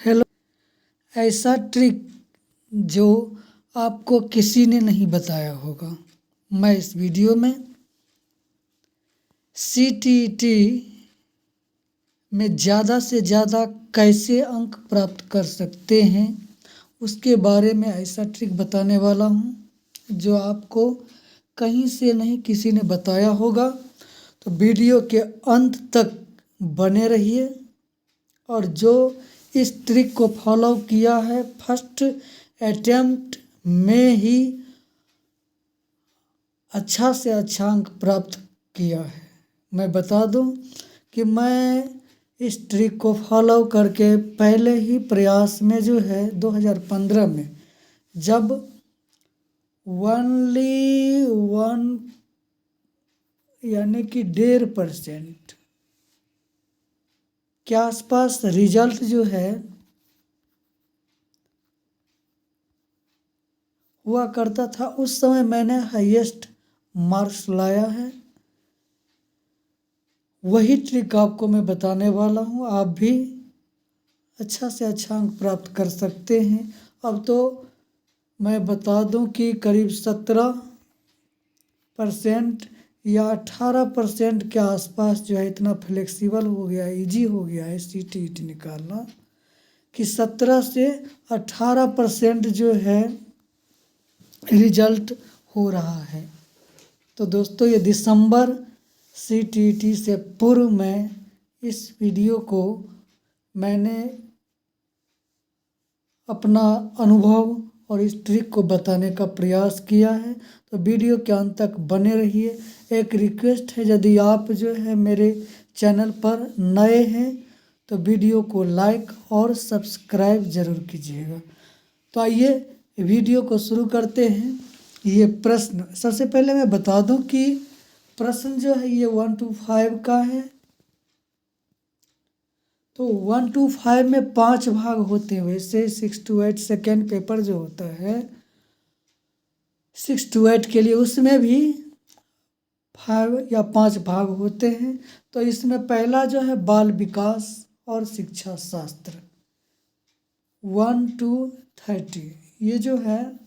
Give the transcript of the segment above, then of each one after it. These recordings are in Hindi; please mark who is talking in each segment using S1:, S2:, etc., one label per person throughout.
S1: हेलो। ऐसा ट्रिक जो आपको किसी ने नहीं बताया होगा, मैं इस वीडियो में सीटीईटी में ज़्यादा से ज़्यादा कैसे अंक प्राप्त कर सकते हैं उसके बारे में ऐसा ट्रिक बताने वाला हूँ जो आपको कहीं से नहीं किसी ने बताया होगा। तो वीडियो के अंत तक बने रहिए और जो इस ट्रिक को फॉलो किया है फर्स्ट अटेम्प्ट में ही अच्छा से अच्छा अंक प्राप्त किया है। मैं बता दूं कि मैं इस ट्रिक को फॉलो करके पहले ही प्रयास में जो है 2015 में जब ओनली 1 यानी कि 1.5% के आसपास रिजल्ट जो है हुआ करता था, उस समय मैंने हाईएस्ट मार्क्स लाया है। वही ट्रिक आपको मैं बताने वाला हूँ, आप भी अच्छा से अच्छा अंक प्राप्त कर सकते हैं। अब तो मैं बता दूं कि करीब 17% या 18% के आसपास जो है इतना फ्लेक्सिबल हो गया है, ईजी हो गया है सीटीईटी निकालना कि 17 से 18% जो है रिजल्ट हो रहा है। तो दोस्तों, ये दिसंबर सीटीईटी से पूर्व में इस वीडियो को मैंने अपना अनुभव और इस ट्रिक को बताने का प्रयास किया है। तो वीडियो के अंत तक बने रहिए। एक रिक्वेस्ट है, यदि आप जो है मेरे चैनल पर नए हैं तो वीडियो को लाइक और सब्सक्राइब ज़रूर कीजिएगा। तो आइए वीडियो को शुरू करते हैं। ये प्रश्न सबसे पहले मैं बता दूं कि प्रश्न जो है ये 1 to 5 का है। तो 1 to 5 में 5 भाग होते हैं। वैसे 6 to 8 सेकेंड पेपर जो होता है 6 to 8 के लिए, उसमें भी 5 या 5 भाग होते हैं। तो इसमें पहला जो है बाल विकास और शिक्षा शास्त्र 1 to 30, ये जो है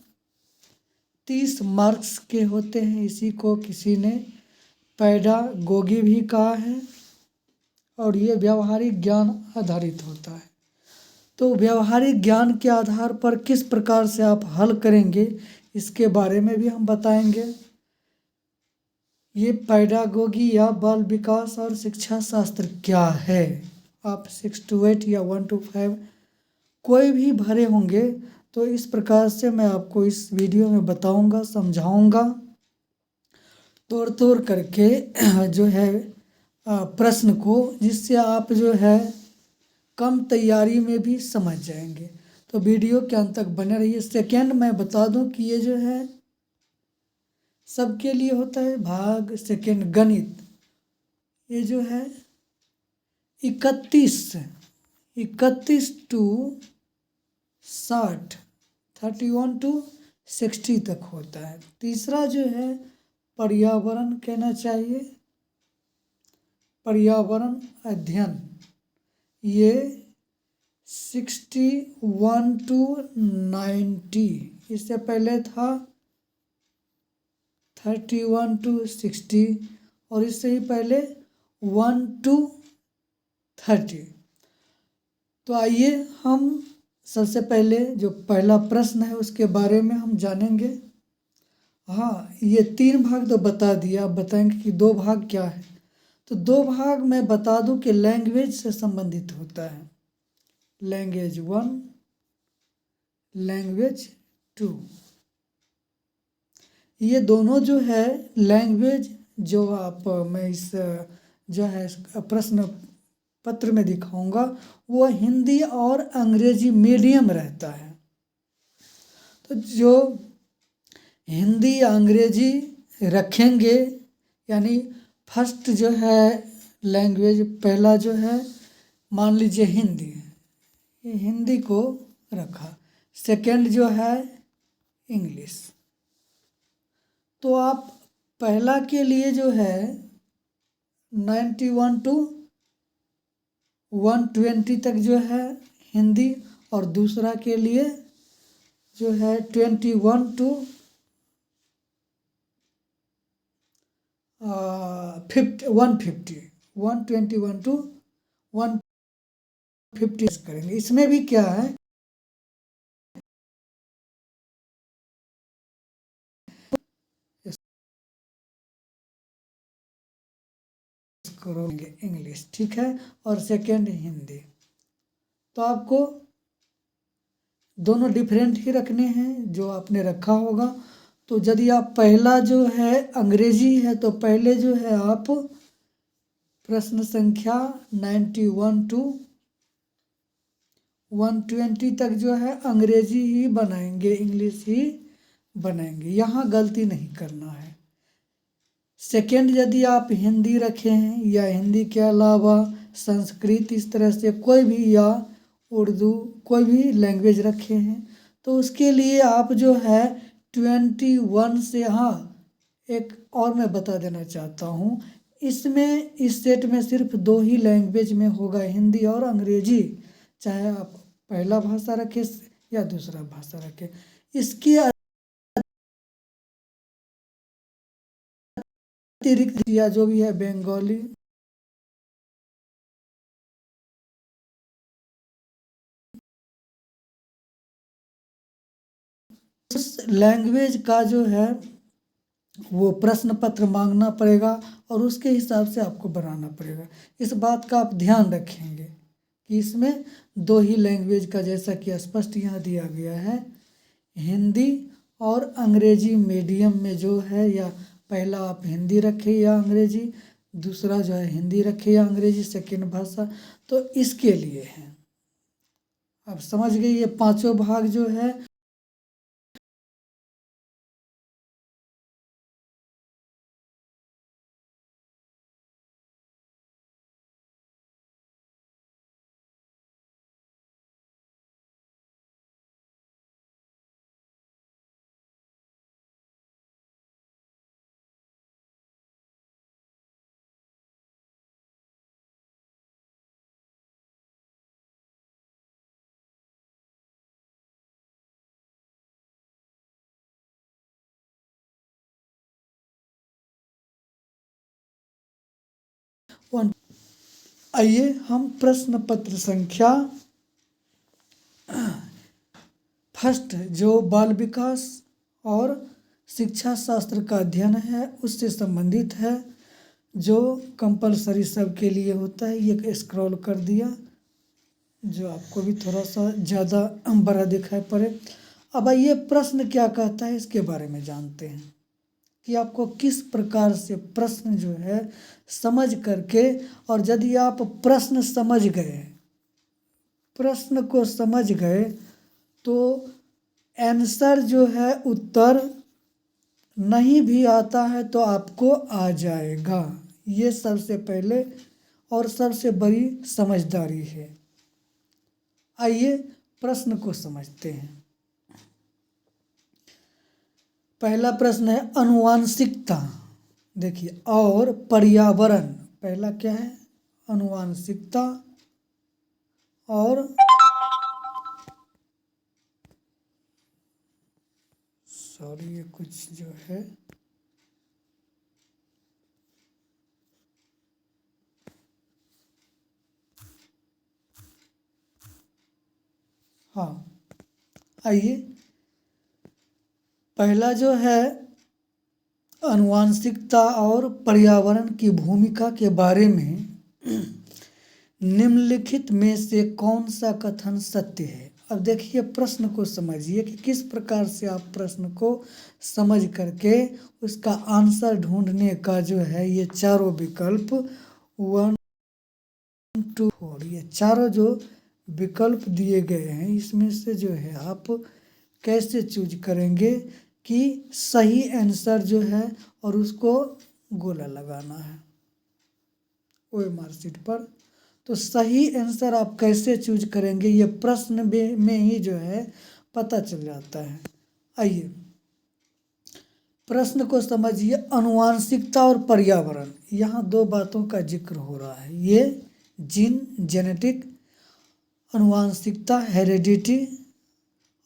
S1: 30 मार्क्स के होते हैं। इसी को किसी ने पैडागोगी भी कहा है और ये व्यावहारिक ज्ञान आधारित होता है। तो व्यावहारिक ज्ञान के आधार पर किस प्रकार से आप हल करेंगे इसके बारे में भी हम बताएंगे। ये पैडागोगी या बाल विकास और शिक्षा शास्त्र क्या है, आप 6 to 8 या 1 to 5 कोई भी भरे होंगे तो इस प्रकार से मैं आपको इस वीडियो में बताऊंगा, समझाऊंगा तोड़ तोड़ करके जो है प्रश्न को, जिससे आप जो है कम तैयारी में भी समझ जाएंगे। तो वीडियो के अंत तक बने रहिए। सेकेंड मैं बता दूं कि ये जो है सबके लिए होता है। भाग सेकेंड गणित, ये जो है 31 to 60 31 to 60 तक होता है। तीसरा जो है पर्यावरण कहना चाहिए, पर्यावरण अध्ययन, ये 61 to 90। इससे पहले था 31 to 60 और इससे ही पहले 1 to 30। तो आइए हम सबसे पहले जो पहला प्रश्न है उसके बारे में हम जानेंगे। हाँ, ये 3 भाग तो बता दिया, आप बताएंगे कि 2 भाग क्या है। तो 2 भाग मैं बता दूं कि लैंग्वेज से संबंधित होता है। लैंग्वेज 1, लैंग्वेज 2, ये दोनों जो है लैंग्वेज जो मैं इस जो है प्रश्न पत्र में दिखाऊंगा वो हिंदी और अंग्रेजी मीडियम रहता है। तो जो हिंदी अंग्रेजी रखेंगे, यानी फर्स्ट जो है लैंग्वेज पहला जो है मान लीजिए हिंदी, ये हिंदी को रखा। सेकंड जो है इंग्लिश। तो आप पहला के लिए जो है 91 to 120 तक जो है हिंदी, और दूसरा के लिए जो है 21 टू 150, 121 टू 150 करेंगे। इसमें भी क्या है, करोगे इंग्लिश, ठीक है, और सेकेंड हिंदी। तो आपको दोनों डिफरेंट ही रखने हैं जो आपने रखा होगा। तो यदि आप पहला जो है अंग्रेजी है तो पहले जो है आप प्रश्न संख्या 91 टू 120 तक जो है अंग्रेजी ही बनाएंगे, इंग्लिश ही बनाएंगे, यहाँ गलती नहीं करना है। सेकेंड यदि आप हिंदी रखे हैं या हिंदी के अलावा संस्कृत, इस तरह से कोई भी, या उर्दू, कोई भी लैंग्वेज रखे हैं, तो उसके लिए आप जो है 21 से, हाँ एक और मैं बता देना चाहता हूँ, इसमें इस सेट में सिर्फ 2 ही लैंग्वेज में होगा, हिंदी और अंग्रेजी, चाहे आप पहला भाषा रखें या दूसरा भाषा रखें। इसके अतिरिक्त या जो भी है बंगाली, उस लैंग्वेज का जो है वो प्रश्न पत्र मांगना पड़ेगा और उसके हिसाब से आपको बनाना पड़ेगा। इस बात का आप ध्यान रखेंगे कि इसमें 2 ही लैंग्वेज का, जैसा कि स्पष्ट यहाँ दिया गया है, हिंदी और अंग्रेजी मीडियम में जो है, या पहला आप हिंदी रखें या अंग्रेजी, दूसरा जो है हिंदी रखें या अंग्रेजी सेकेंड भाषा, तो इसके लिए है। अब समझ गए, ये 5 भाग जो है आइए हम प्रश्न पत्र संख्या फर्स्ट, जो बाल विकास और शिक्षा शास्त्र का अध्ययन है उससे संबंधित है, जो कंपलसरी सबके लिए होता है, ये स्क्रॉल कर दिया, जो आपको भी थोड़ा सा ज़्यादा बड़ा दिखाई पड़े। अब आइए प्रश्न क्या कहता है इसके बारे में जानते हैं, कि आपको किस प्रकार से प्रश्न जो है समझ करके, और यदि आप प्रश्न समझ गए, प्रश्न को समझ गए, तो आंसर जो है, उत्तर नहीं भी आता है तो आपको आ जाएगा। ये सबसे पहले और सबसे बड़ी समझदारी है। आइए प्रश्न को समझते हैं। पहला प्रश्न है अनुवांशिकता, देखिए, और पर्यावरण। पहला क्या है, अनुवांशिकता और सॉरी, ये कुछ जो है, हाँ आइए, पहला जो है अनुवांशिकता और पर्यावरण की भूमिका के बारे में निम्नलिखित में से कौन सा कथन सत्य है। अब देखिए प्रश्न को समझिए कि किस प्रकार से आप प्रश्न को समझ करके उसका आंसर ढूंढने का जो है, ये चारों विकल्प 1 2 4, ये चारों जो विकल्प दिए गए हैं, इसमें से जो है आप कैसे चूज करेंगे कि सही आंसर जो है, और उसको गोला लगाना है OMR शीट पर। तो सही आंसर आप कैसे चूज करेंगे, ये प्रश्न में ही जो है पता चल जाता है। आइए प्रश्न को समझिए, अनुवांशिकता और पर्यावरण, यहाँ 2 बातों का जिक्र हो रहा है। ये जीन, जेनेटिक, अनुवांशिकता हेरेडिटी,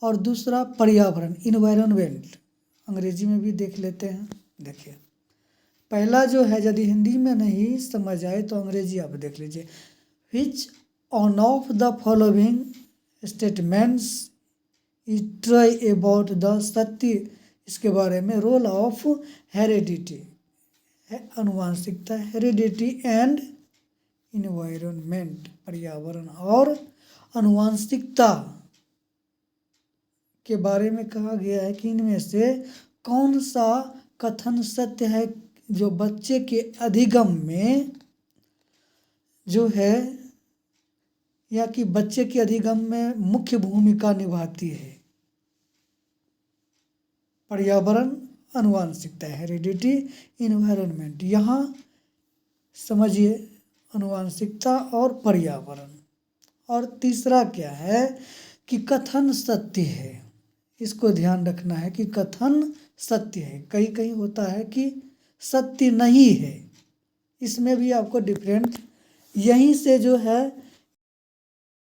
S1: और दूसरा पर्यावरण इन्वायरमेंट। अंग्रेजी में भी देख लेते हैं। देखिए पहला जो है, यदि हिंदी में नहीं समझ आए तो अंग्रेजी आप देख लीजिए। Which one of the following statements is true about the सत्य, इसके बारे में। रोल ऑफ हेरेडिटी, अनुवांशिकता, हेरेडिटी एंड इन्वायरमेंट, पर्यावरण और अनुवांशिकता के बारे में कहा गया है कि इनमें से कौन सा कथन सत्य है जो बच्चे के अधिगम में जो है, या कि बच्चे के अधिगम में मुख्य भूमिका निभाती है। पर्यावरण, अनुवांशिकता, हेरिडिटी, इन्वायरमेंट। यहाँ समझिए अनुवांशिकता और पर्यावरण। और तीसरा क्या है कि कथन सत्य है। इसको ध्यान रखना है कि कथन सत्य है। कहीं कहीं होता है कि सत्य नहीं है, इसमें भी आपको डिफरेंट यहीं से जो है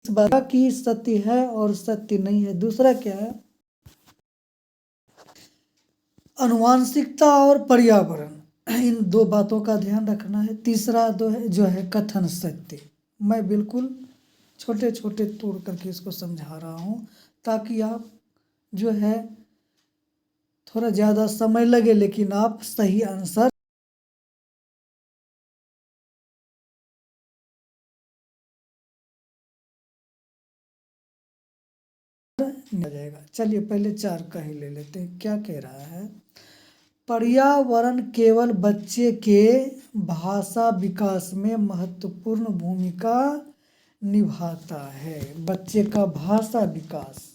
S1: इस बात की सत्य है और सत्य नहीं है। दूसरा क्या है, अनुवांशिकता और पर्यावरण, इन दो बातों का ध्यान रखना है। तीसरा जो है कथन सत्य। मैं बिल्कुल छोटे छोटे तोड़ करके इसको समझा रहा हूँ ताकि आप जो है थोड़ा ज़्यादा समय लगे लेकिन आप सही आंसर मिल जाएगा। चलिए पहले 4 का ही ले लेते हैं। क्या कह रहा है, पर्यावरण केवल बच्चे के भाषा विकास में महत्वपूर्ण भूमिका निभाता है। बच्चे का भाषा विकास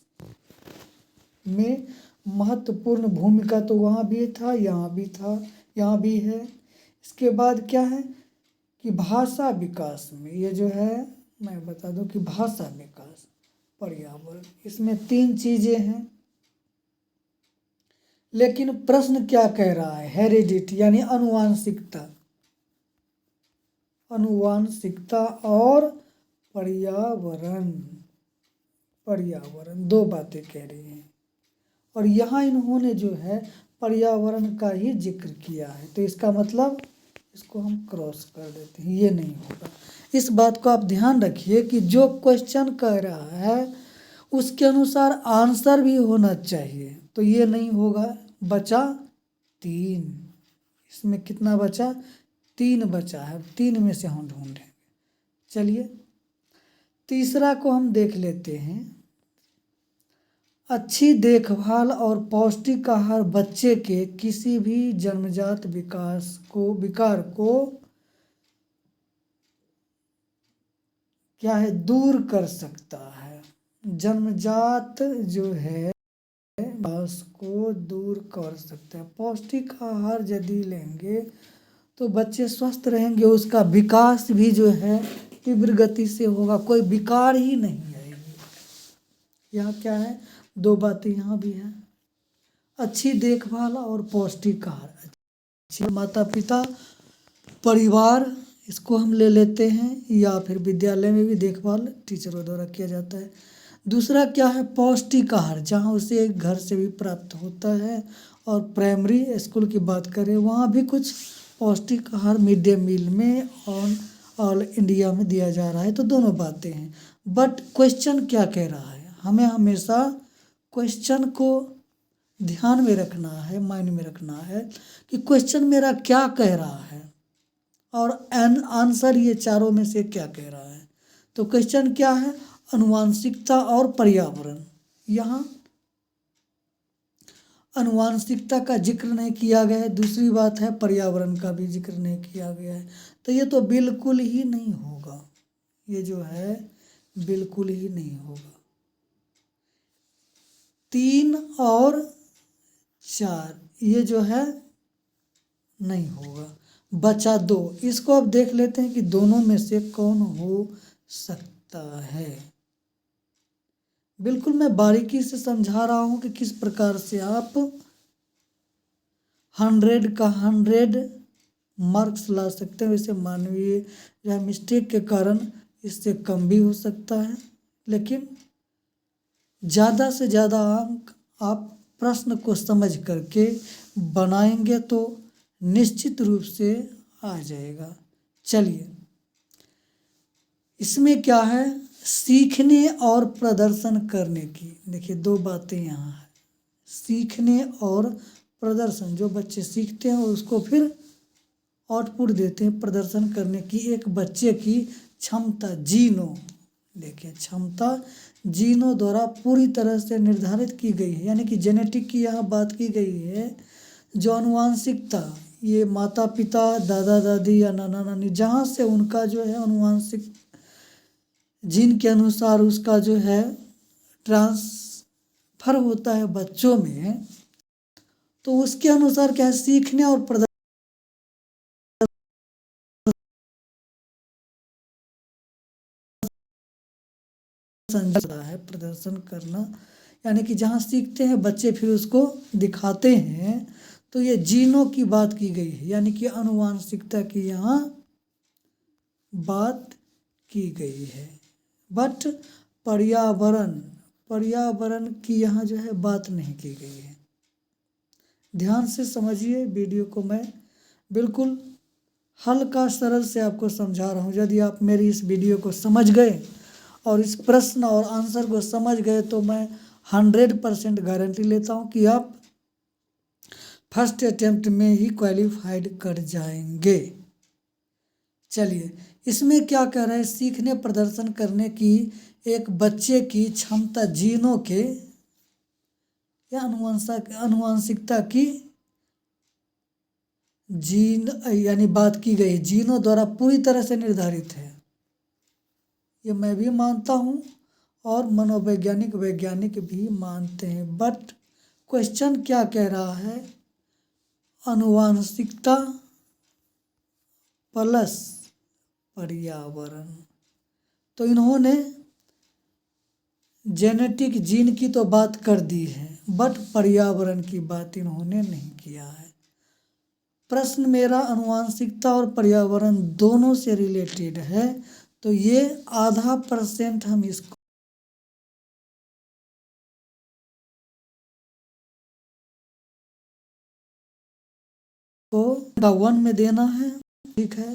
S1: में महत्वपूर्ण भूमिका तो वहाँ भी था, यहाँ भी था, यहाँ भी है। इसके बाद क्या है कि भाषा विकास में, ये जो है मैं बता दूं कि भाषा विकास, पर्यावरण, इसमें 3 चीज़ें हैं। लेकिन प्रश्न क्या कह रहा है, हेरिडिटी यानी अनुवांशिकता, अनुवांशिकता और पर्यावरण, पर्यावरण 2 बातें कह रही हैं। और यहाँ इन्होंने जो है पर्यावरण का ही जिक्र किया है, तो इसका मतलब इसको हम क्रॉस कर देते हैं, ये नहीं होगा। इस बात को आप ध्यान रखिए कि जो क्वेश्चन कह रहा है उसके अनुसार आंसर भी होना चाहिए, तो ये नहीं होगा। बचा 3, इसमें कितना बचा, 3 बचा है। 3 में से हम ढूंढेंगे। चलिए तीसरा को हम देख लेते हैं। अच्छी देखभाल और पौष्टिक आहार बच्चे के किसी भी जन्मजात विकार को क्या है, दूर कर सकता है। जन्मजात जो है विकास को दूर कर सकता है। पौष्टिक आहार यदि लेंगे तो बच्चे स्वस्थ रहेंगे, उसका विकास भी जो है तीव्र गति से होगा, कोई विकार ही नहीं आएगी। यहाँ क्या है, 2 बातें यहाँ भी हैं, अच्छी देखभाल और पौष्टिक आहार। अच्छी माता पिता, परिवार, इसको हम ले लेते हैं, या फिर विद्यालय में भी देखभाल टीचरों द्वारा किया जाता है। दूसरा क्या है, पौष्टिक आहार, जहाँ उसे घर से भी प्राप्त होता है। और प्राइमरी स्कूल की बात करें वहाँ भी कुछ पौष्टिक आहार मिड डे मील में ऑल इंडिया में दिया जा रहा है। तो दोनों बातें हैं, बट क्वेश्चन क्या कह रहा है, हमें हमेशा क्वेश्चन को ध्यान में रखना है, माइंड में रखना है कि क्वेश्चन मेरा क्या कह रहा है और आंसर ये चारों में से क्या कह रहा है। तो क्वेश्चन क्या है, अनुवांशिकता और पर्यावरण। यहाँ अनुवांशिकता का जिक्र नहीं किया गया है। दूसरी बात है पर्यावरण का भी जिक्र नहीं किया गया है। तो ये तो बिल्कुल ही नहीं होगा, ये जो है बिल्कुल ही नहीं होगा। 3 और 4 ये जो है नहीं होगा। बचा 2, इसको अब देख लेते हैं कि दोनों में से कौन हो सकता है। बिल्कुल मैं बारीकी से समझा रहा हूँ कि किस प्रकार से आप 100 का 100 मार्क्स ला सकते हैं। वैसे मानवीय या मिस्टेक के कारण इससे कम भी हो सकता है, लेकिन ज़्यादा से ज़्यादा अंक आप प्रश्न को समझ करके बनाएंगे तो निश्चित रूप से आ जाएगा। चलिए, इसमें क्या है, सीखने और प्रदर्शन करने की। देखिए, दो बातें यहाँ है, सीखने और प्रदर्शन। जो बच्चे सीखते हैं उसको फिर आउटपुट देते हैं प्रदर्शन करने की। एक बच्चे की क्षमता जीनों, देखिए क्षमता जीनों द्वारा पूरी तरह से निर्धारित की गई है, यानी कि जेनेटिक की यहाँ बात की गई है। जो अनुवांशिकता, ये माता पिता, दादा दादी या नाना नानी, जहाँ से उनका जो है अनुवांशिक जीन के अनुसार उसका जो है ट्रांसफर होता है बच्चों में, तो उसके अनुसार क्या है, सीखने और प्रदर्शन है। प्रदर्शन करना यानी कि जहाँ सीखते हैं बच्चे फिर उसको दिखाते हैं, तो ये जीनों की बात की गई है, यानी कि अनुवांशिकता की यहाँ बात की गई है। बट पर्यावरण, पर्यावरण की यहाँ जो है बात नहीं की गई है। ध्यान से समझिए वीडियो को, मैं बिल्कुल हल्का सरल से आपको समझा रहा हूँ। यदि आप मेरी इस वीडियो को समझ गए और इस प्रश्न और आंसर को समझ गए तो मैं 100% गारंटी लेता हूँ कि आप फर्स्ट अटेम्प्ट में ही क्वालिफाइड कर जाएंगे। चलिए, इसमें क्या कह रहा है, सीखने प्रदर्शन करने की एक बच्चे की क्षमता जीनों के या अनुवांशिकता की जीन यानी बात की गई, जीनों द्वारा पूरी तरह से निर्धारित है। ये मैं भी मानता हूँ और मनोवैज्ञानिक वैज्ञानिक भी मानते हैं। बट क्वेश्चन क्या कह रहा है, अनुवांशिकता प्लस पर्यावरण। तो इन्होंने जेनेटिक जीन की तो बात कर दी है, बट पर्यावरण की बात इन्होंने नहीं किया है। प्रश्न मेरा अनुवांशिकता और पर्यावरण दोनों से रिलेटेड है, तो ये 0.5% हम इसको वन में देना है। ठीक है,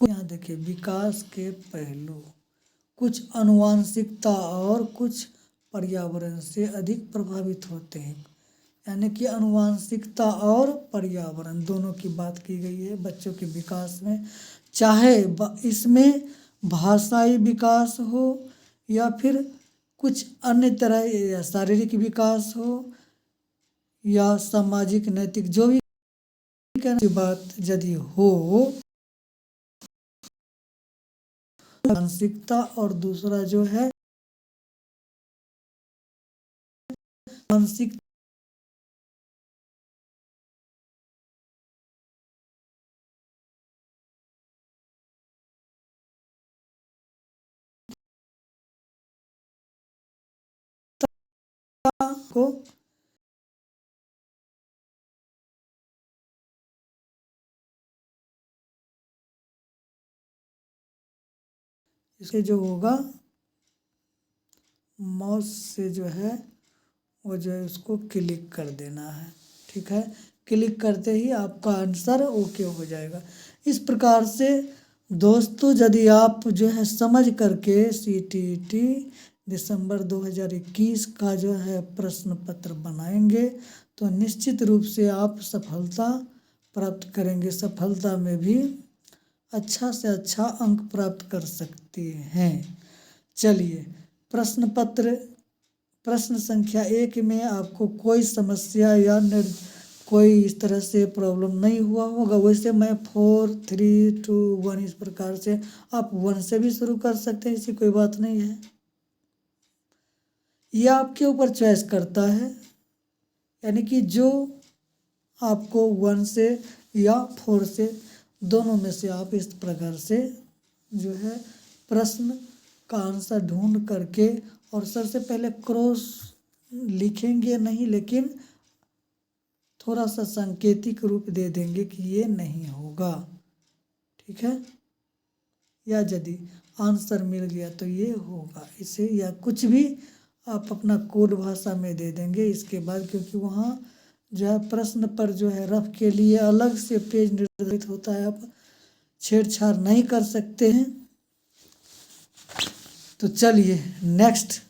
S1: यहाँ देखिए, विकास के पहलू, कुछ अनुवांशिकता और कुछ पर्यावरण से अधिक प्रभावित होते हैं, यानी कि अनुवांशिकता और पर्यावरण दोनों की बात की गई है बच्चों के विकास में। चाहे इसमें भाषाई विकास हो या फिर कुछ अन्य तरह या शारीरिक विकास हो या सामाजिक नैतिक, जो भी कहने की बात यदि हो, मानसिकता और दूसरा जो है मानसिक को इसके जो होगा माउस से जो है वो जो है उसको क्लिक कर देना है। ठीक है, क्लिक करते ही आपका आंसर ओके हो जाएगा। इस प्रकार से दोस्तों, यदि आप जो है समझ करके CTET दिसंबर 2021 का जो है प्रश्न पत्र बनाएंगे तो निश्चित रूप से आप सफलता प्राप्त करेंगे। सफलता में भी अच्छा से अच्छा अंक प्राप्त कर सकते हैं। चलिए, प्रश्न पत्र प्रश्न संख्या 1 में आपको कोई समस्या या कोई इस तरह से प्रॉब्लम नहीं हुआ होगा। वैसे मैं 4 3 2 1 इस प्रकार से, आप 1 से भी शुरू कर सकते हैं, ऐसी कोई बात नहीं है। यह आपके ऊपर चॉइस करता है, यानी कि जो आपको 1 से या 4 से, दोनों में से आप इस प्रकार से जो है प्रश्न का आंसर ढूंढ करके, और सबसे पहले क्रॉस लिखेंगे नहीं, लेकिन थोड़ा सा सांकेतिक रूप दे देंगे कि ये नहीं होगा, ठीक है। या यदि आंसर मिल गया तो ये होगा, इसे या कुछ भी आप अपना कोड भाषा में दे देंगे इसके बाद, क्योंकि वहाँ जो है प्रश्न पर जो है रफ के लिए अलग से पेज निर्धारित होता है, आप छेड़छाड़ नहीं कर सकते हैं। तो चलिए नेक्स्ट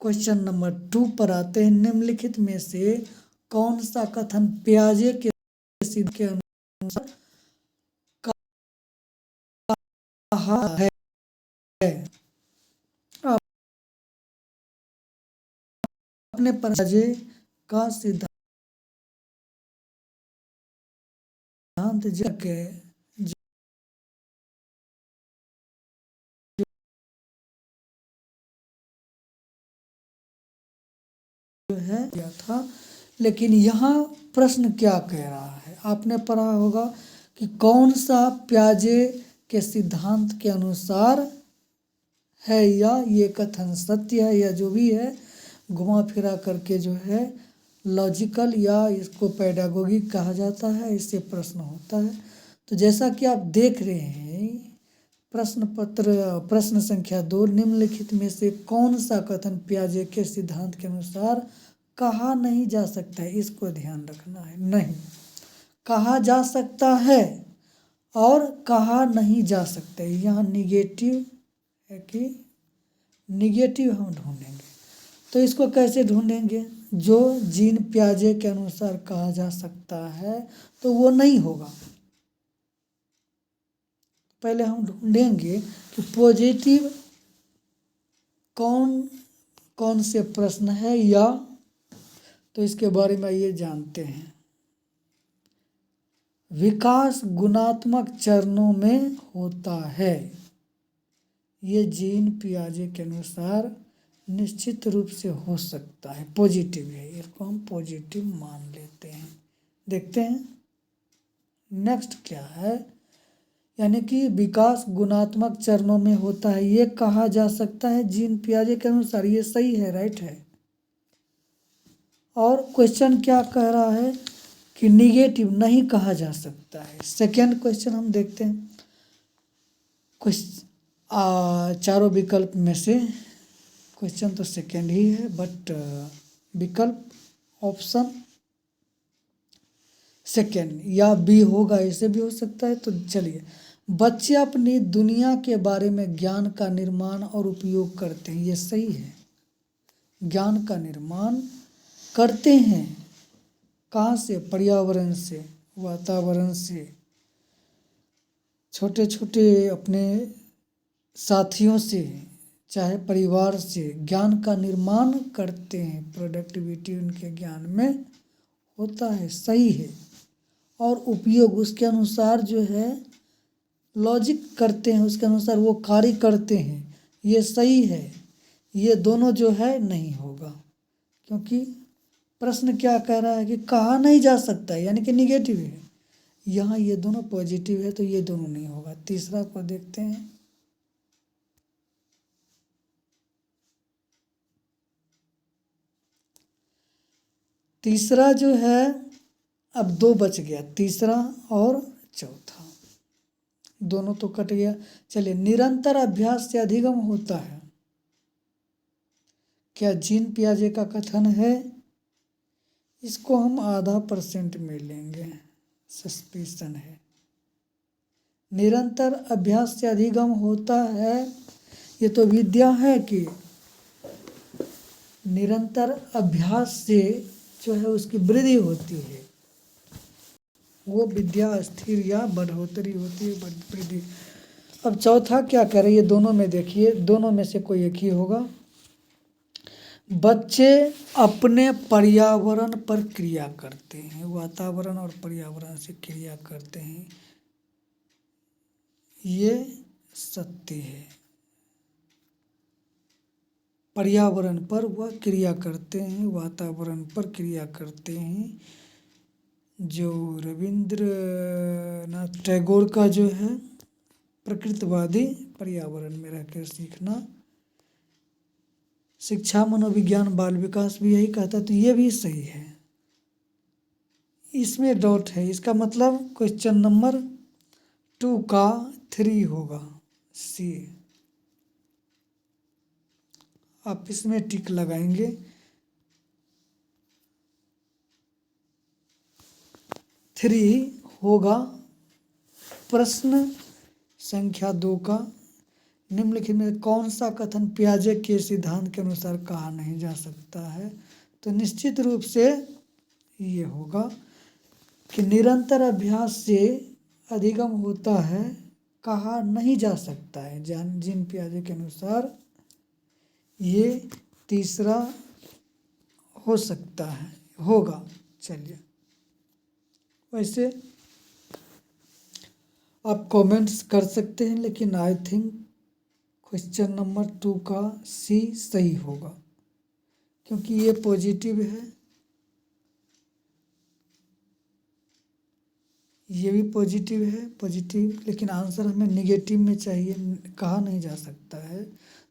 S1: क्वेश्चन नंबर 2 पर आते हैं। निम्नलिखित में से कौन सा कथन पियाजे के सिद्ध के अनुसार कहा है? अपने पियाजे का सिद्धांत के जो है दिया था, लेकिन यहाँ प्रश्न क्या कह रहा है? आपने पढ़ा होगा कि कौन सा पियाजे के सिद्धांत के अनुसार है, या ये कथन सत्य है, या जो भी है घुमा फिरा करके जो है लॉजिकल, या इसको पेडागोगिक कहा जाता है, इससे प्रश्न होता है। तो जैसा कि आप देख रहे हैं प्रश्न संख्या 2, निम्नलिखित में से कौन सा कथन पियाजे के सिद्धांत के अनुसार कहा नहीं जा सकता है? इसको ध्यान रखना है। नहीं कहा जा सकता है और कहा नहीं जा सकता है, यहाँ निगेटिव है कि निगेटिव हम ढूंढेंगे। तो इसको कैसे ढूंढेंगे? जो जीन पियाजे के अनुसार कहा जा सकता है तो वो नहीं होगा। पहले हम ढूंढेंगे कि पॉजिटिव कौन कौन से प्रश्न है, या तो इसके बारे में ये जानते हैं। विकास गुणात्मक चरणों में होता है, ये जीन पियाजे के अनुसार निश्चित रूप से हो सकता है, पॉजिटिव है, इसको हम पॉजिटिव मान लेते हैं। देखते हैं नेक्स्ट क्या है। यानी कि विकास गुणात्मक चरणों में होता है, ये कहा जा सकता है जीन पियाजे के अनुसार, ये सही है, राइट है। और क्वेश्चन क्या कह रहा है कि निगेटिव नहीं कहा जा सकता है। सेकेंड क्वेश्चन हम देखते हैं। चारों विकल्प में से क्वेश्चन तो सेकेंड ही है, बट विकल्प ऑप्शन सेकेंड या बी होगा, ऐसे भी हो सकता है। तो चलिए, बच्चे अपनी दुनिया के बारे में ज्ञान का निर्माण और उपयोग करते हैं, ये सही है। ज्ञान का निर्माण करते हैं कहाँ से? पर्यावरण से, वातावरण से, छोटे छोटे अपने साथियों से, चाहे परिवार से ज्ञान का निर्माण करते हैं, प्रोडक्टिविटी उनके ज्ञान में होता है, सही है। और उपयोग उसके अनुसार जो है लॉजिक करते हैं, उसके अनुसार वो कार्य करते हैं, ये सही है। ये दोनों जो है नहीं होगा, क्योंकि प्रश्न क्या कह रहा है कि कहा नहीं जा सकता है, यानी कि निगेटिव है। यहाँ ये दोनों पॉजिटिव है, तो ये दोनों नहीं होगा। तीसरा को देखते हैं। तीसरा जो है, अब 2 बच गया, तीसरा और चौथा, दोनों तो कट गया। चलिए, निरंतर अभ्यास से अधिगम होता है, क्या जीन पियाजे का कथन है? इसको हम %% में लेंगे, सस्पिशन है। निरंतर अभ्यास से अधिगम होता है, ये तो विद्या है कि निरंतर अभ्यास से जो है उसकी वृद्धि होती है, वो विद्या स्थिर या बढ़ोतरी होती है, वृद्धि। अब चौथा क्या कह रही है? दोनों में देखिए, दोनों में से कोई एक ही होगा। बच्चे अपने पर्यावरण पर क्रिया करते हैं, वातावरण और पर्यावरण से क्रिया करते हैं, ये सत्य है। पर्यावरण पर वह क्रिया करते हैं, वातावरण पर क्रिया करते हैं। जो रविंद्रनाथ टैगोर का जो है प्रकृतिवादी पर्यावरण में रहकर सीखना, शिक्षा मनोविज्ञान बाल विकास भी यही कहता है, तो ये भी सही है। इसमें डॉट है, इसका मतलब क्वेश्चन नंबर 2 का 3 होगा सी। आप इसमें टिक लगाएंगे। 3 होगा प्रश्न संख्या 2 का। निम्नलिखित में कौन सा कथन पियाजे के सिद्धांत के अनुसार कहा नहीं जा सकता है? तो निश्चित रूप से ये होगा कि निरंतर अभ्यास से अधिगम होता है, कहा नहीं जा सकता है जीन पियाजे के अनुसार। ये तीसरा हो सकता है, होगा। चलिए, वैसे आप कमेंट्स कर सकते हैं, लेकिन आई थिंक क्वेश्चन नंबर 2 का सी सही होगा, क्योंकि ये पॉजिटिव है, ये भी पॉजिटिव है, पॉजिटिव, लेकिन आंसर हमें निगेटिव में चाहिए, कहा नहीं जा सकता है,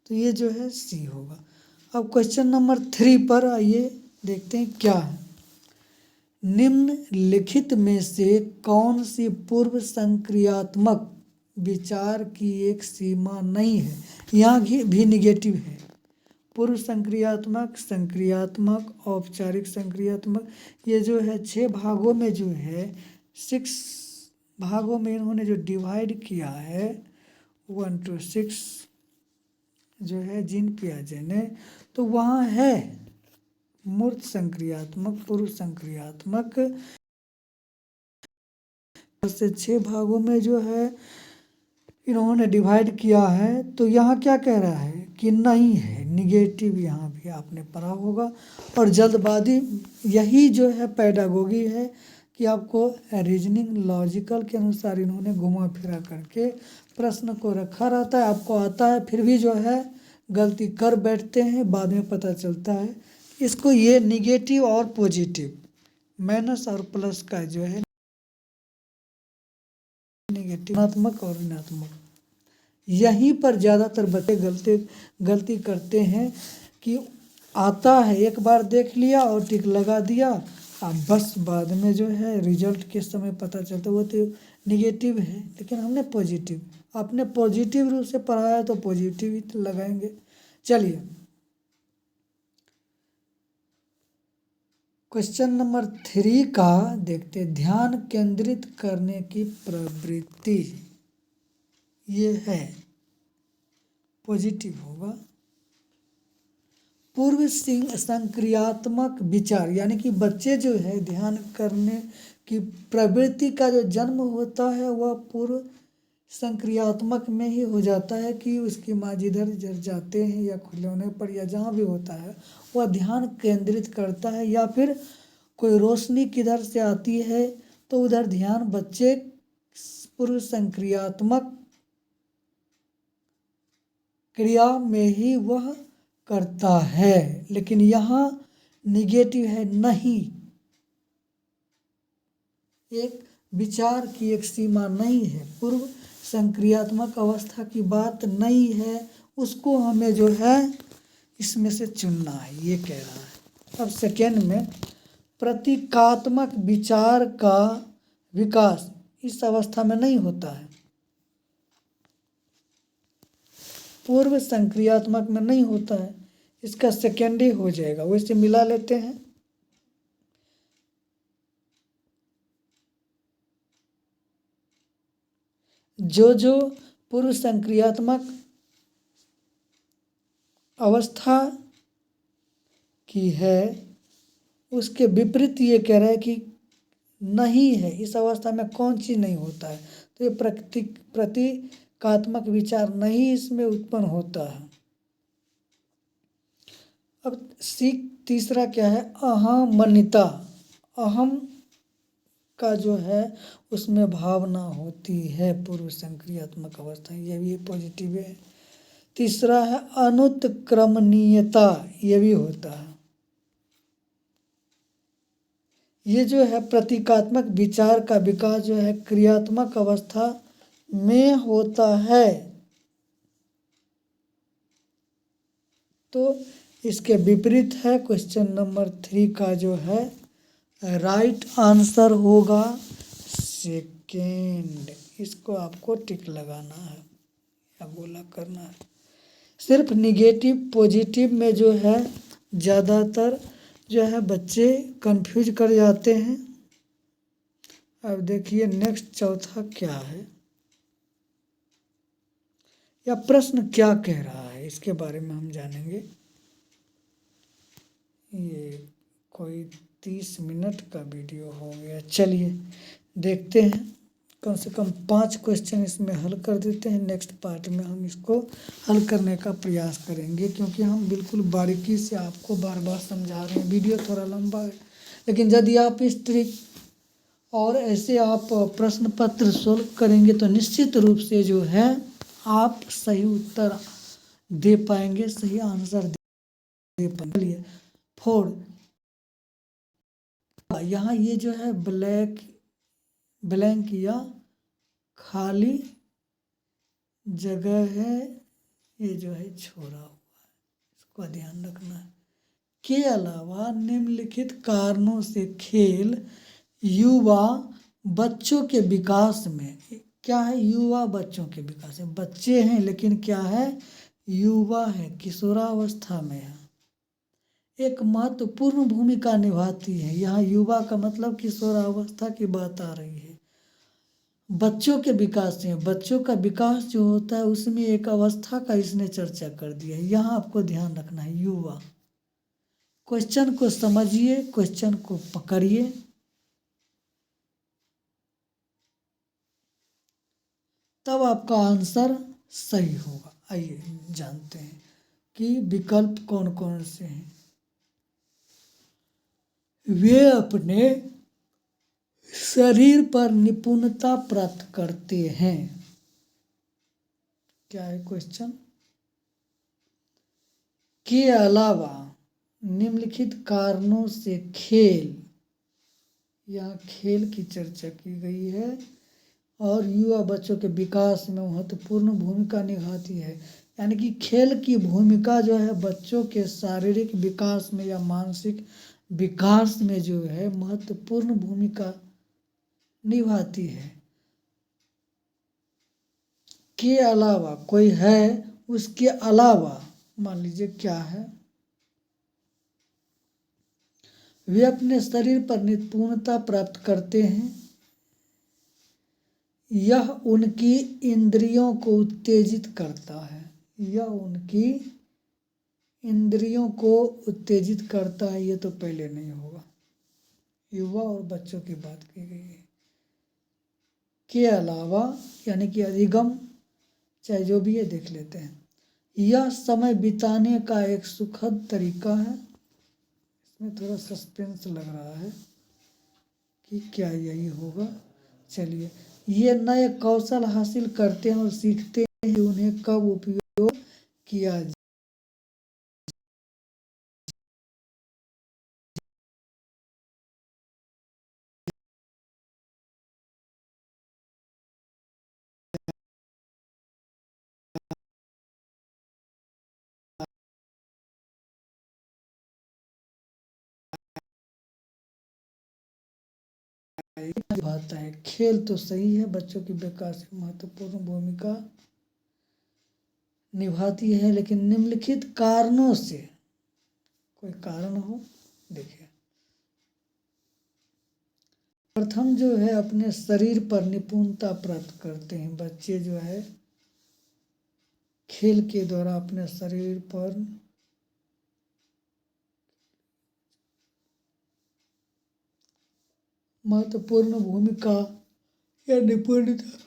S1: तो ये जो है सी होगा। अब क्वेश्चन नंबर 3 पर आइए, देखते हैं क्या है। निम्नलिखित में से कौन सी पूर्व संक्रियात्मक विचार की एक सीमा नहीं है? यहाँ भी निगेटिव है। पूर्व संक्रियात्मक, संक्रियात्मक, औपचारिक संक्रियात्मक, ये जो है 6 भागों में जो है 6 भागों में इन्होंने जो डिवाइड किया है 1 to 6 जो है जीन पियाजे ने, तो वहाँ है मूर्त संक्रियात्मक, पूर्व संक्रियात्मक से 6 भागों में जो है इन्होंने डिवाइड किया है। तो यहाँ क्या कह रहा है कि नहीं है, निगेटिव यहाँ भी आपने पढ़ा होगा। और जल्दबाजी, यही जो है पैडागोगी है कि आपको रीजनिंग लॉजिकल के अनुसार इन्होंने घुमा फिरा करके प्रश्न को रखा रहता है, आपको आता है, फिर भी जो है गलती कर बैठते हैं, बाद में पता चलता है। इसको ये निगेटिव और पॉजिटिव, माइनस और प्लस का जो है निगेटिव, ऋणात्मक और ऋणात्मक, यहीं पर ज़्यादातर बच्चे गलती करते हैं कि आता है, एक बार देख लिया और टिक लगा दिया, अब बस बाद में जो है रिजल्ट के समय पता चलता वो तो निगेटिव है, लेकिन हमने पॉजिटिव, आपने पॉजिटिव रूप से पढ़ा है तो पॉजिटिव ही तो लगाएंगे। चलिए, क्वेश्चन नंबर 3 का देखते, ध्यान केंद्रित करने की प्रवृत्ति, ये है पॉजिटिव होगा। पूर्व संक्रियात्मक विचार, यानी कि बच्चे जो है ध्यान करने की प्रवृत्ति का जो जन्म होता है वह पूर्व संक्रियात्मक में ही हो जाता है कि उसकी माँ जिधर जाते हैं या खिलौने पर या जहाँ भी होता है वह ध्यान केंद्रित करता है, या फिर कोई रोशनी किधर से आती है तो उधर ध्यान बच्चे पूर्व संक्रियात्मक क्रिया में ही वह करता है। लेकिन यहाँ निगेटिव है, नहीं, एक विचार की एक सीमा नहीं है, पूर्व संक्रियात्मक अवस्था की बात नहीं है, उसको हमें जो है इसमें से चुनना है, ये कह रहा है। अब सेकेंड में, प्रतीकात्मक विचार का विकास इस अवस्था में नहीं होता है, पूर्व संक्रियात्मक में नहीं होता है, इसका सेकेंडरी हो जाएगा, वैसे मिला लेते हैं। जो पूर्व संक्रियात्मक अवस्था की है उसके विपरीत ये कह रहा है कि नहीं है, इस अवस्था में कौन चीज़ नहीं होता है, तो ये प्रतीकात्मक विचार नहीं इसमें उत्पन्न होता है। अब तीसरा क्या है, अहमन्यता, अहम का जो है उसमें भावना होती है पूर्व संक्रियात्मक अवस्था, ये भी पॉजिटिव है। तीसरा है अनुत्क्रमणीयता, ये भी होता है। ये जो है प्रतीकात्मक विचार का विकास जो है क्रियात्मक अवस्था में होता है, तो इसके विपरीत है क्वेश्चन नंबर 3 का जो है राइट आंसर होगा सेकेंड। इसको आपको टिक लगाना है या गोला करना है। सिर्फ निगेटिव पॉजिटिव में जो है ज़्यादातर जो है बच्चे कंफ्यूज कर जाते हैं। अब देखिए नेक्स्ट चौथा क्या है या प्रश्न क्या कह रहा है, इसके बारे में हम जानेंगे। ये कोई 30 मिनट का वीडियो हो गया। चलिए देखते हैं, कम से कम 5 क्वेश्चन इसमें हल कर देते हैं। नेक्स्ट पार्ट में हम इसको हल करने का प्रयास करेंगे, क्योंकि हम बिल्कुल बारीकी से आपको बार बार समझा रहे हैं। वीडियो थोड़ा लंबा है, लेकिन यदि आप इस ट्रिक और ऐसे आप प्रश्न पत्र सोल्व करेंगे तो निश्चित रूप से जो है आप सही उत्तर दे पाएंगे, सही आंसर दे पाएंगे। फोर, यहाँ ये जो है ब्लैंक या खाली जगह है, ये जो है छोड़ा हुआ है, इसको ध्यान रखना है। के अलावा निम्नलिखित कारणों से खेल युवा बच्चों के विकास में, क्या है युवा बच्चों के विकास में, बच्चे हैं लेकिन क्या है युवा है, किशोरावस्था में है, एक महत्वपूर्ण भूमिका निभाती है। यहाँ युवा का मतलब किशोरावस्था की बात आ रही है। बच्चों के विकास में, बच्चों का विकास जो होता है उसमें एक अवस्था का इसने चर्चा कर दिया है। यहाँ आपको ध्यान रखना है युवा। क्वेश्चन को समझिए, क्वेश्चन को पकड़िए। तब आपका आंसर सही होगा। आइए जानते हैं कि विकल्प कौन कौन से हैं। वे अपने शरीर पर निपुणता प्राप्त करते हैं। क्या है क्वेश्चन? के अलावा निम्नलिखित कारणों से खेल, यहाँ खेल की चर्चा की गई है, और युवा बच्चों के विकास में महत्वपूर्ण भूमिका निभाती है। यानी कि खेल की भूमिका जो है बच्चों के शारीरिक विकास में या मानसिक विकास में जो है महत्वपूर्ण भूमिका निभाती है। के अलावा कोई है, उसके अलावा मान लीजिए क्या है, वे अपने शरीर पर निपुणता प्राप्त करते हैं। यह उनकी इंद्रियों को उत्तेजित करता है। यह उनकी इंद्रियों को उत्तेजित करता है, ये तो पहले नहीं होगा। युवा और बच्चों की बात की गई है। के अलावा यानी कि अधिगम, चाहे जो भी है देख लेते हैं। यह समय बिताने का एक सुखद तरीका है। इसमें थोड़ा सस्पेंस लग रहा है कि क्या यही होगा। चलिए, ये नए कौशल हासिल करते हैं और सीखते हैं कि उन्हें कब उपयोग किया निभाता है। खेल तो सही है, बच्चों के विकास में महत्वपूर्ण भूमिका निभाती है, लेकिन निम्नलिखित कारणों से, कोई कारण हो, देखिए प्रथम जो है अपने शरीर पर निपुणता प्राप्त करते हैं। बच्चे जो है खेल के द्वारा अपने शरीर पर महत्वपूर्ण भूमिका या निपुणता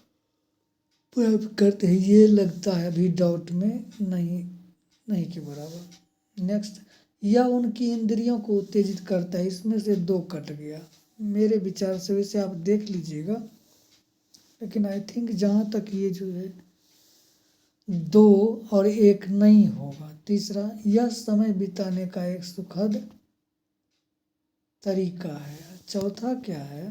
S1: प्राप्त करते हैं। ये लगता है अभी डाउट में नहीं के बराबर। नेक्स्ट, यह उनकी इंद्रियों को उत्तेजित करता है। इसमें से 2 कट गया मेरे विचार से, वैसे आप देख लीजिएगा, लेकिन आई थिंक जहाँ तक ये जो है 2 और 1 नहीं होगा। तीसरा, यह समय बिताने का एक सुखद तरीका है। चौथा क्या है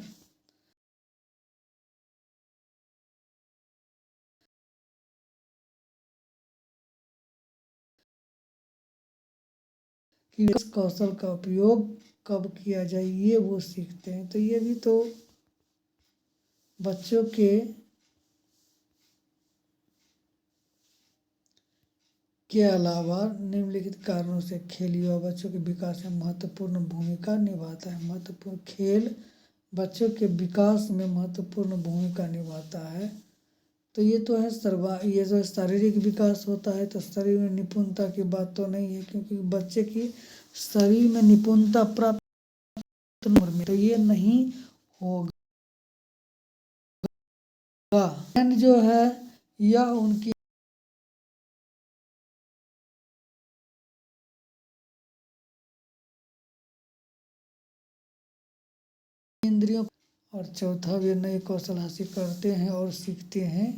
S1: कि इस कौशल का उपयोग कब किया जाए ये वो सीखते हैं। तो ये भी तो बच्चों के अलावा निम्नलिखित कारणों से खेल युवा बच्चों के विकास में महत्वपूर्ण भूमिका निभाता है। महत्वपूर्ण खेल बच्चों के विकास में महत्वपूर्ण भूमिका निभाता है। तो ये तो है ये जो शारीरिक विकास होता है तो शरीर में निपुणता की बात तो नहीं है, क्योंकि बच्चे की शरीर में निपुणता प्राप्त उम्र में तो ये नहीं होगा। जो है यह उनकी इंद्रियों और चौथा वे नए कौशल हासिल करते हैं और सीखते हैं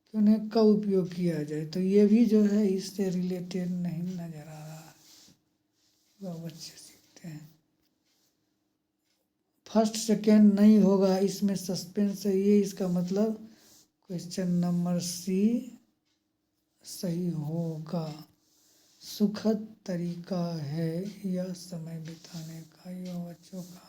S1: कि उन्हें कब उपयोग किया जाए। तो ये भी जो है इससे रिलेटेड नहीं नजर आ रहा है। वह बच्चे सीखते हैं। फर्स्ट सेकेंड नहीं होगा, इसमें सस्पेंस है, ये इसका मतलब क्वेश्चन नंबर सी सही होगा। सुखद तरीका है यह समय बिताने का युवा बच्चों का।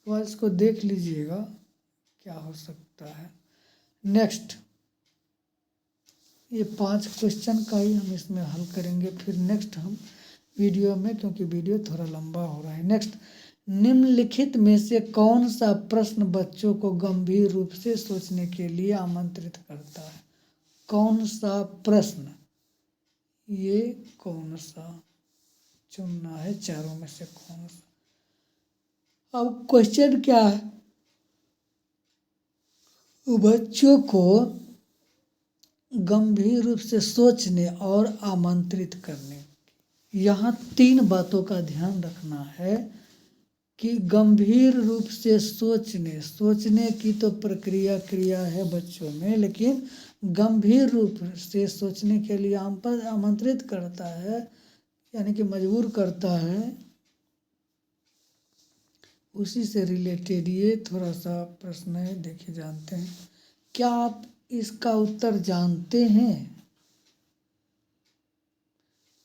S1: तो इसको देख लीजिएगा क्या हो सकता है। नेक्स्ट ये 5 क्वेश्चन का ही हम इसमें हल करेंगे, फिर नेक्स्ट हम वीडियो में, क्योंकि वीडियो थोड़ा लंबा हो रहा है। नेक्स्ट, निम्नलिखित में से कौन सा प्रश्न बच्चों को गंभीर रूप से सोचने के लिए आमंत्रित करता है? कौन सा प्रश्न, ये कौन सा चुनना है चारों में से कौन सा। अब क्वेश्चन क्या है, बच्चों को गंभीर रूप से सोचने और आमंत्रित करने। यहाँ 3 बातों का ध्यान रखना है कि गंभीर रूप से सोचने की तो प्रक्रिया क्रिया है बच्चों में, लेकिन गंभीर रूप से सोचने के लिए आमंत्रित करता है, यानी कि मजबूर करता है। उसी से रिलेटेड ये थोड़ा सा प्रश्न है, देखिए जानते हैं। क्या आप इसका उत्तर जानते हैं?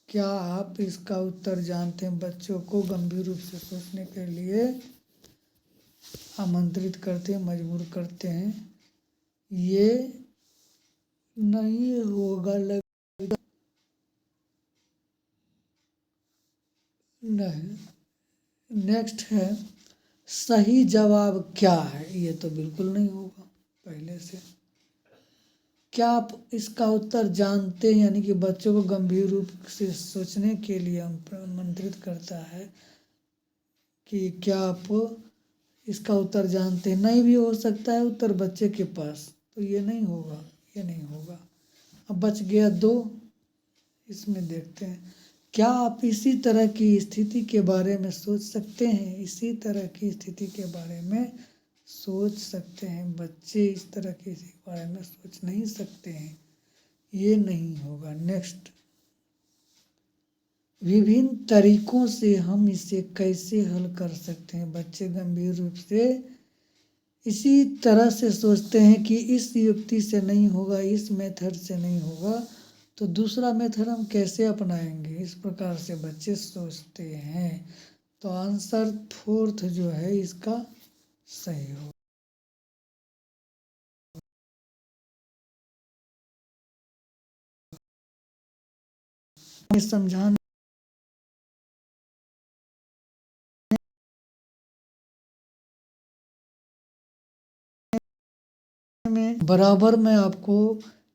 S1: क्या आप इसका उत्तर जानते हैं? बच्चों को गंभीर रूप से सोचने के लिए आमंत्रित करते हैं, मजबूर करते हैं। ये नहीं होगा लगता, नहीं। नेक्स्ट है, सही जवाब क्या है? ये तो बिल्कुल नहीं होगा पहले से। क्या आप इसका उत्तर जानते हैं, यानी कि बच्चों को गंभीर रूप से सोचने के लिए आमंत्रित करता है कि क्या आप इसका उत्तर जानते हैं? नहीं भी हो सकता है उत्तर बच्चे के पास, तो ये नहीं होगा, ये नहीं होगा। अब बच गया 2, इसमें देखते हैं। क्या आप इसी तरह की स्थिति के बारे में सोच सकते हैं? इसी तरह की स्थिति के बारे में सोच सकते हैं? बच्चे इस तरह के बारे में सोच नहीं सकते हैं, ये नहीं होगा। नेक्स्ट, विभिन्न तरीकों से हम इसे कैसे हल कर सकते हैं? बच्चे गंभीर रूप से इसी तरह से सोचते हैं कि इस युक्ति से नहीं होगा, इस मेथड से नहीं होगा, तो दूसरा मेथड हम कैसे अपनाएंगे? इस प्रकार से बच्चे सोचते हैं। तो आंसर 4th जो है इसका सही होगा। समझाने में बराबर मैं आपको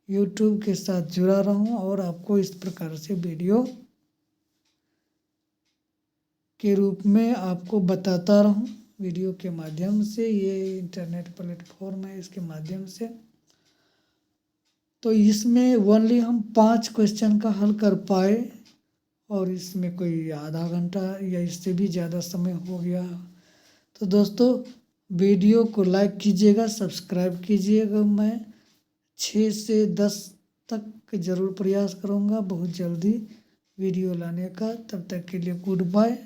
S1: YouTube के साथ जुड़ा रहा हूँ और आपको इस प्रकार से वीडियो के रूप में आपको बताता रहूँ, वीडियो के माध्यम से। ये इंटरनेट प्लेटफॉर्म है, इसके माध्यम से। तो इसमें ओनली हम 5 क्वेश्चन का हल कर पाए, और इसमें कोई आधा घंटा या इससे भी ज़्यादा समय हो गया। तो दोस्तों, वीडियो को लाइक कीजिएगा, सब्सक्राइब कीजिएगा। मैं 6 से 10 तक ज़रूर प्रयास करूँगा बहुत जल्दी वीडियो लाने का। तब तक के लिए गुड बाय।